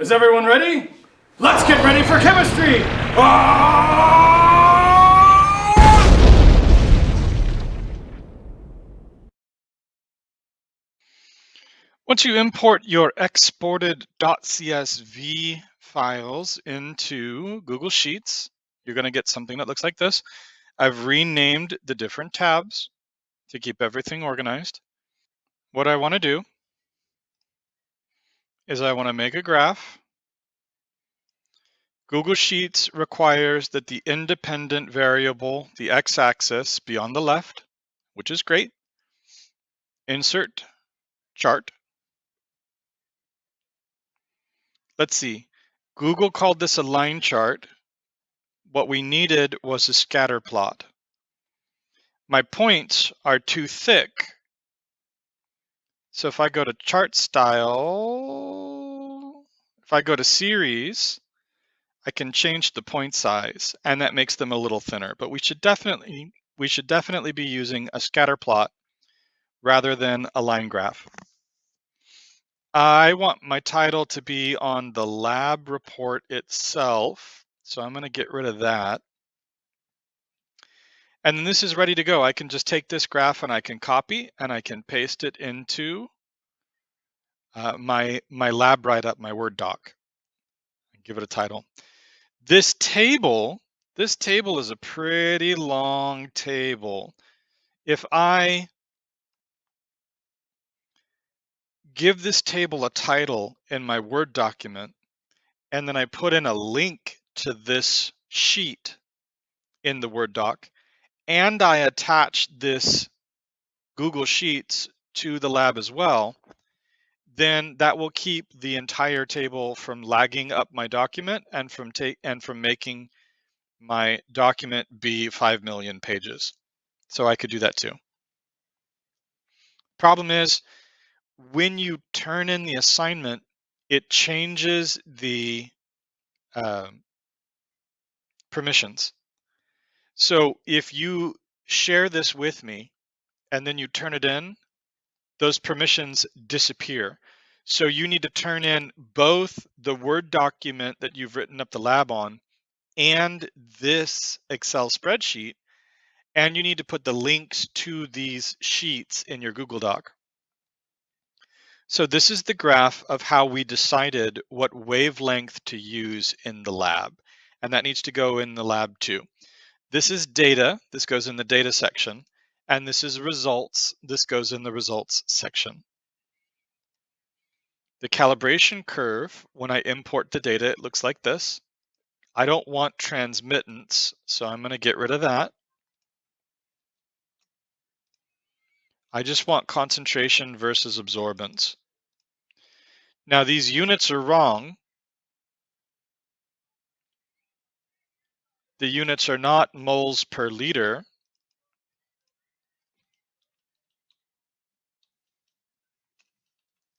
Is everyone ready? Let's get ready for chemistry! Once you import your exported .csv files into Google Sheets, you're going to get something that looks like this. I've renamed the different tabs to keep everything organized. What I want to do is I want to make a graph. Google Sheets requires that the independent variable, the x-axis, be on the left, which is great. Insert chart. Let's see. Google called this a line chart. What we needed was a scatter plot. My points are too thick. So if I go to chart style, if I go to series, I can change the point size, and that makes them a little thinner. But we should definitely be using a scatter plot rather than a line graph. I want my title to be on the lab report itself, so I'm going to get rid of that. And then this is ready to go. I can just take this graph and I can copy and I can paste it into my lab write-up, my Word doc, and give it a title. This table is a pretty long table. If I give this table a title in my Word document, and then I put in a link to this sheet in the Word doc, and I attach this Google Sheets to the lab as well, then that will keep the entire table from lagging up my document and from making my document be 5 million pages. So I could do that too. Problem is, when you turn in the assignment, it changes the permissions. So if you share this with me and then you turn it in, those permissions disappear. So you need to turn in both the Word document that you've written up the lab on and this Excel spreadsheet, and you need to put the links to these sheets in your Google Doc. So this is the graph of how we decided what wavelength to use in the lab, and that needs to go in the lab too. This is data, this goes in the data section, and this is results, this goes in the results section. The calibration curve, when I import the data, it looks like this. I don't want transmittance, so I'm going to get rid of that. I just want concentration versus absorbance. Now these units are wrong. The units are not moles per liter.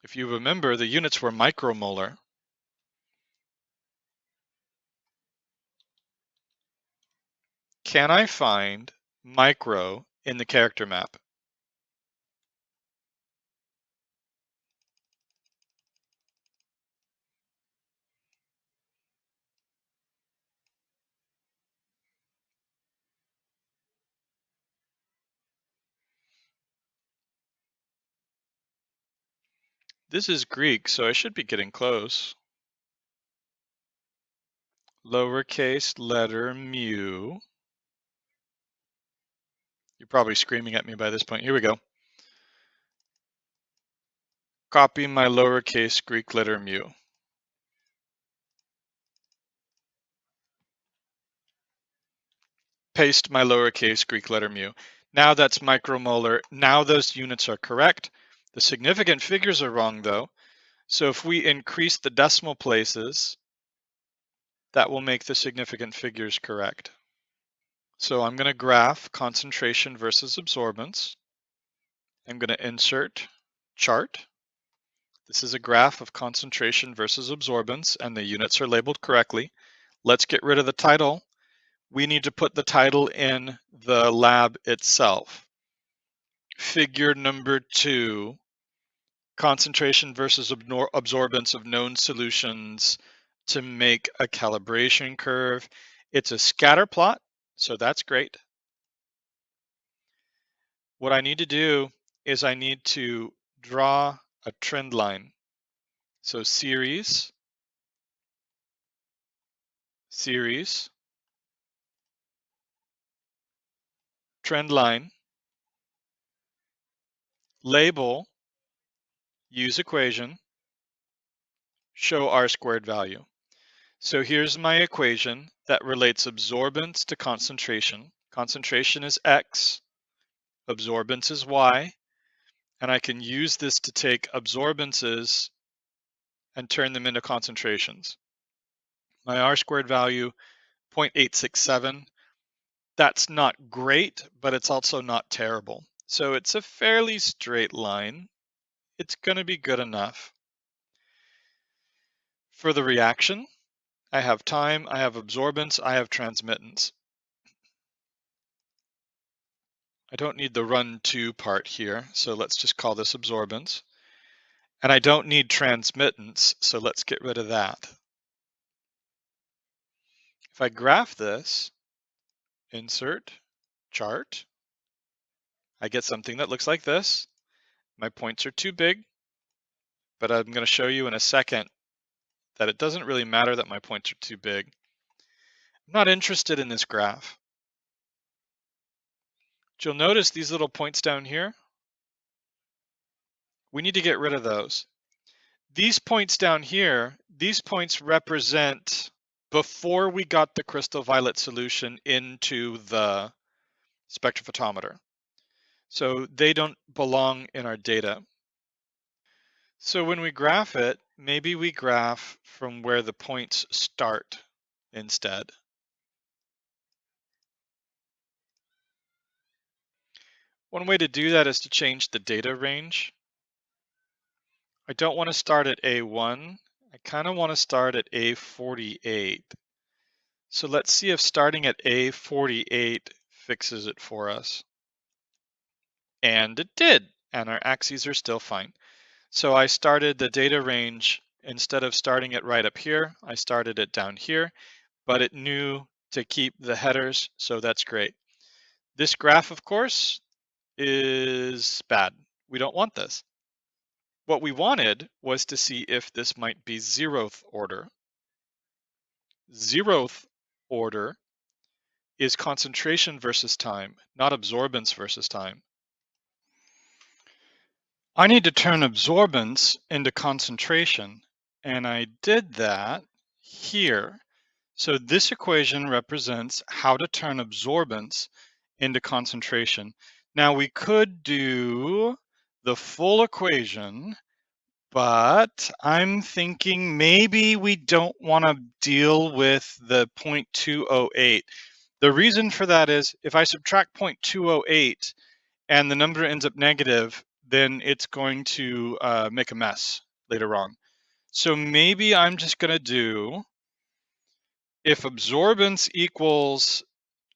If you remember, the units were micromolar. Can I find micro in the character map? This is Greek, so I should be getting close. Lowercase letter mu. You're probably screaming at me by this point. Here we go. Copy my lowercase Greek letter mu. Paste my lowercase Greek letter mu. Now that's micromolar. Now those units are correct. The significant figures are wrong though. So if we increase the decimal places, that will make the significant figures correct. So I'm going to graph concentration versus absorbance. I'm going to insert chart. This is a graph of concentration versus absorbance, and the units are labeled correctly. Let's get rid of the title. We need to put the title in the lab itself. Figure number 2, concentration versus absorbance of known solutions to make a calibration curve. It's a scatter plot, so that's great. What I need to do is I need to draw a trend line. So series, trend line, label, use equation, show R² value. So here's my equation that relates absorbance to concentration. Concentration is X, absorbance is Y, and I can use this to take absorbances and turn them into concentrations. My R² value, 0.867. That's not great, but it's also not terrible. So it's a fairly straight line. It's going to be good enough. For the reaction, I have time, I have absorbance, I have transmittance. I don't need the run to part here, so let's just call this absorbance. And I don't need transmittance, so let's get rid of that. If I graph this, insert, chart, I get something that looks like this. My points are too big, but I'm going to show you in a second that it doesn't really matter that my points are too big. I'm not interested in this graph. But you'll notice these little points down here. We need to get rid of those. These points down here, these points represent before we got the crystal violet solution into the spectrophotometer. So they don't belong in our data. So when we graph it, maybe we graph from where the points start instead. One way to do that is to change the data range. I don't want to start at A1. I kind of want to start at A48. So let's see if starting at A48 fixes it for us. And it did, and our axes are still fine. So I started the data range, instead of starting it right up here, I started it down here, but it knew to keep the headers, so that's great. This graph, of course, is bad. We don't want this. What we wanted was to see if this might be 0th order. 0th order is concentration versus time, not absorbance versus time. I need to turn absorbance into concentration, and I did that here. So this equation represents how to turn absorbance into concentration. Now we could do the full equation, but I'm thinking maybe we don't want to deal with the 0.208. The reason for that is if I subtract 0.208 and the number ends up negative, then it's going to make a mess later on. So maybe I'm just going to do, if absorbance equals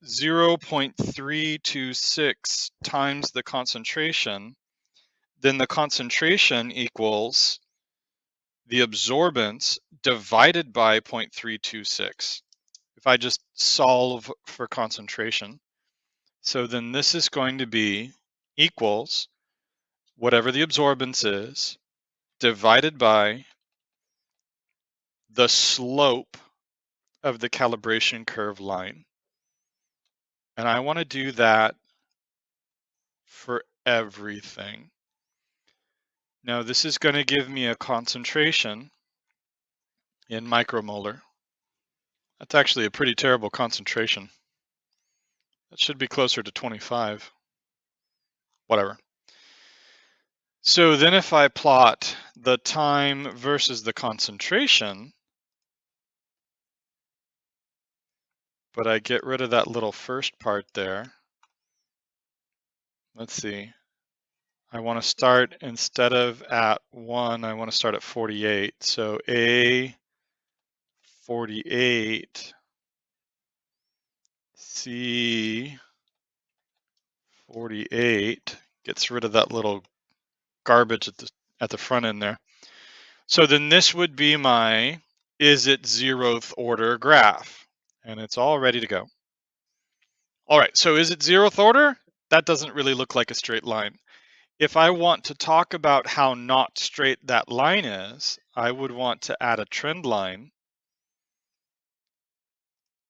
0.326 times the concentration, then the concentration equals the absorbance divided by 0.326. If I just solve for concentration. So then this is going to be equals whatever the absorbance is divided by the slope of the calibration curve line. And I want to do that for everything. Now this is going to give me a concentration in micromolar. That's actually a pretty terrible concentration. That should be closer to 25. Whatever. So then if I plot the time versus the concentration, but I get rid of that little first part there. Let's see. I want to start, instead of at 1, I want to start at 48. So A48, C48 gets rid of that little garbage at the at the front end there. So then this would be my is it 0th order graph, and it's all ready to go. All right, so is it 0th order? That doesn't really look like a straight line. If I want to talk about how not straight that line is, I would want to add a trend line,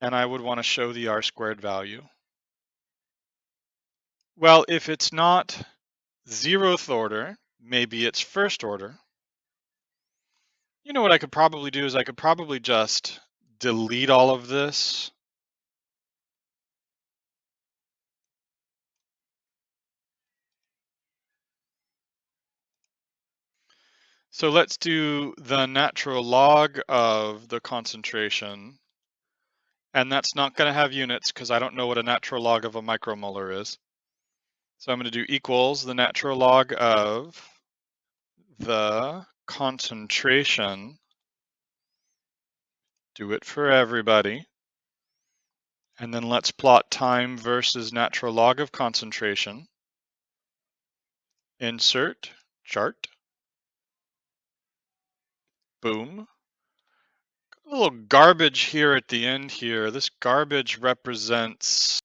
and I would want to show the R-squared value. Well, if it's not 0th order, maybe it's 1st order. You know what I could probably do is I could probably just delete all of this. So let's do the natural log of the concentration. And that's not going to have units because I don't know what a natural log of a micromolar is. So I'm going to do equals the natural log of the concentration. Do it for everybody. And then let's plot time versus natural log of concentration. Insert chart. Boom. A little garbage here at the end here. This garbage represents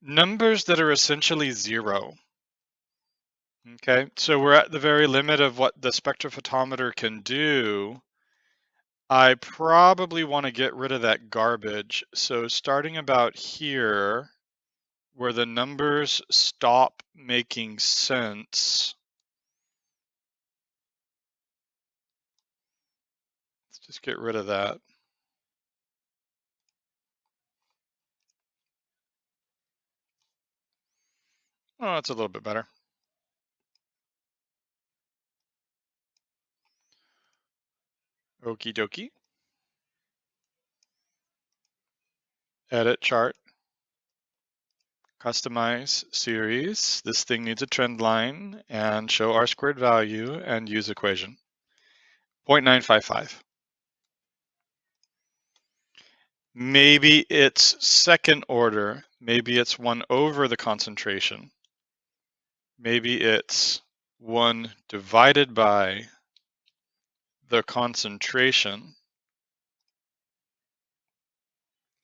numbers that are essentially 0. Okay, so we're at the very limit of what the spectrophotometer can do. I probably want to get rid of that garbage. So starting about here, where the numbers stop making sense, let's just get rid of that. Oh, that's a little bit better. Okie dokie. Edit chart. Customize series. This thing needs a trend line and show R-squared value and use equation. 0.955. Maybe it's 2nd order. Maybe it's 1 over the concentration. Maybe it's 1 divided by the concentration.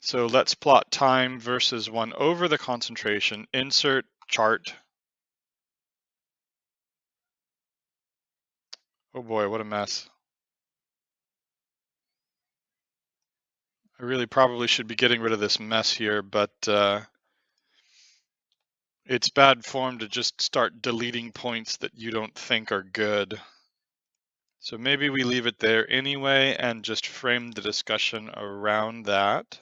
So let's plot time versus 1 over the concentration. Insert chart. Oh boy, what a mess. I really probably should be getting rid of this mess here, but it's bad form to just start deleting points that you don't think are good. So maybe we leave it there anyway and just frame the discussion around that.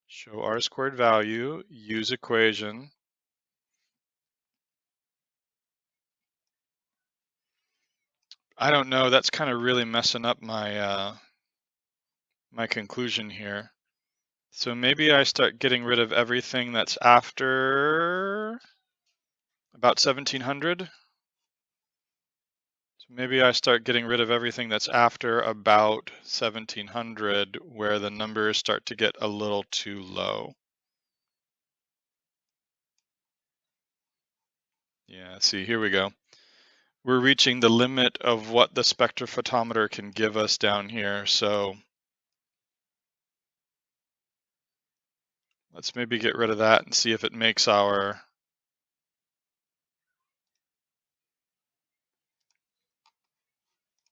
Show R-squared value, use equation. I don't know, that's kind of really messing up my my conclusion here. So maybe I start getting rid of everything that's after about 1700. So maybe I start getting rid of everything that's after about 1700, where the numbers start to get a little too low. Yeah, see, here we go. We're reaching the limit of what the spectrophotometer can give us down here. So let's maybe get rid of that and see if it makes our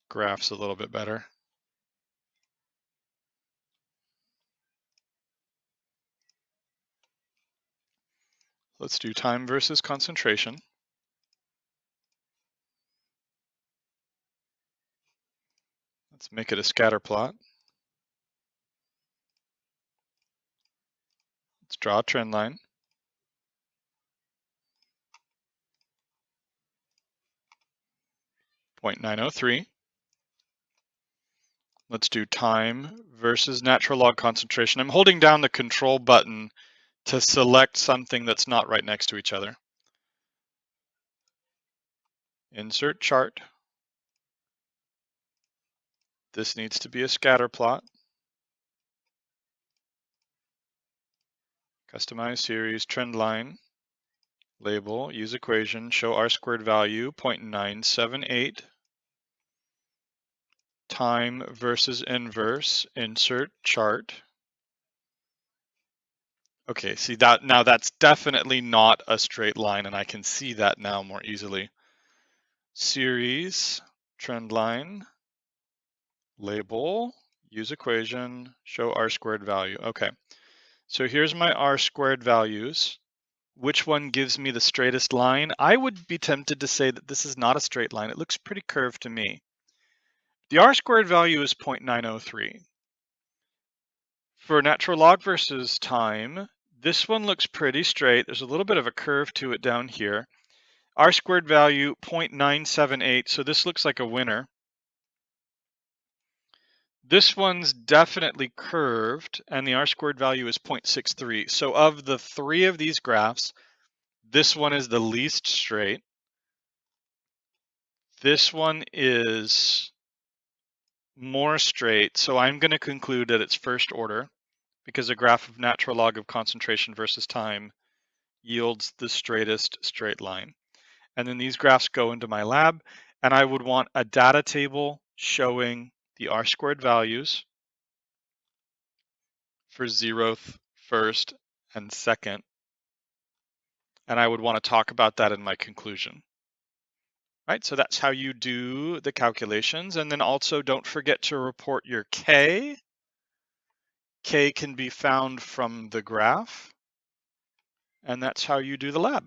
graphs a little bit better. Let's do time versus concentration. Let's make it a scatter plot. Let's draw a trend line. .903. Let's do time versus natural log concentration. I'm holding down the control button to select something that's not right next to each other. Insert chart. This needs to be a scatter plot. Customize series, trend line, label, use equation, show R-squared value, 0.978, time versus inverse, insert chart. Okay, see that now that's definitely not a straight line, and I can see that now more easily. Series, trend line, label, use equation, show R-squared value. Okay, so here's my R-squared values. Which one gives me the straightest line? I would be tempted to say that this is not a straight line. It looks pretty curved to me. The R-squared value is 0.903. For natural log versus time, this one looks pretty straight. There's a little bit of a curve to it down here. R-squared value 0.978, so this looks like a winner. This one's definitely curved, and the R-squared value is 0.63. So of the three of these graphs, this one is the least straight. This one is more straight, so I'm going to conclude that it's first order because a graph of natural log of concentration versus time yields the straightest straight line. And then these graphs go into my lab, and I would want a data table showing the R-squared values for 0th, 1st, and 2nd. And I would want to talk about that in my conclusion. Right, so that's how you do the calculations. And then also don't forget to report your K. K can be found from the graph. And that's how you do the lab.